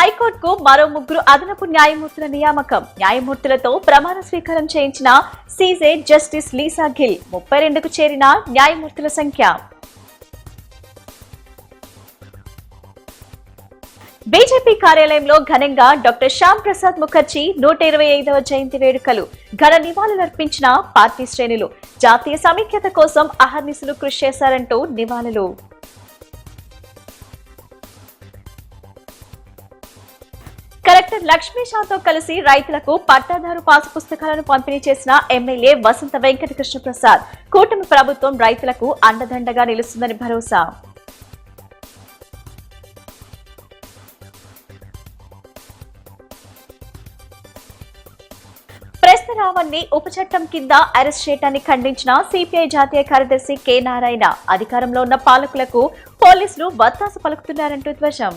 హైకోర్టుకు మరో ముగ్గురు అదనపు న్యాయమూర్తుల నియామకం. న్యాయమూర్తులతో ప్రమాణ స్వీకారం చేయించిన సీజే జస్టిస్ లీసా గిల్. 32కు చేరిన న్యాయమూర్తుల సంఖ్య. బీజేపీ కార్యాలయంలో ఘనంగా డాక్టర్ శ్యామ్ ప్రసాద్ ముఖర్జీ 125వ జయంతి వేడుకలు. ఘన నివాళులర్పించిన పార్టీ శ్రేణులు. జాతీయ సమైక్యత కోసం అహర్నిశలు కృషి చేశారంటూ నివాళులు. కలెక్టర్ లక్ష్మీషాతో కలిసి రైతులకు పట్టాదారు పాసు పుస్తకాలను పంపిణీ చేసిన ఎమ్మెల్యే వసంత వెంకట కృష్ణ ప్రసాద్. కూటమి ప్రభుత్వం రైతులకు అండదండగా నిలుస్తుందని భరోసా. ప్రశ్నరావణ్ణి ఉప చట్టం కింద అరెస్ట్ చేయడాన్ని ఖండించిన సిపిఐ జాతీయ కార్యదర్శి కె నారాయణ. అధికారంలో ఉన్న పాలకులకు పోలీసులు వత్తాసు పలుకుతున్నారంటూ ధ్వజం.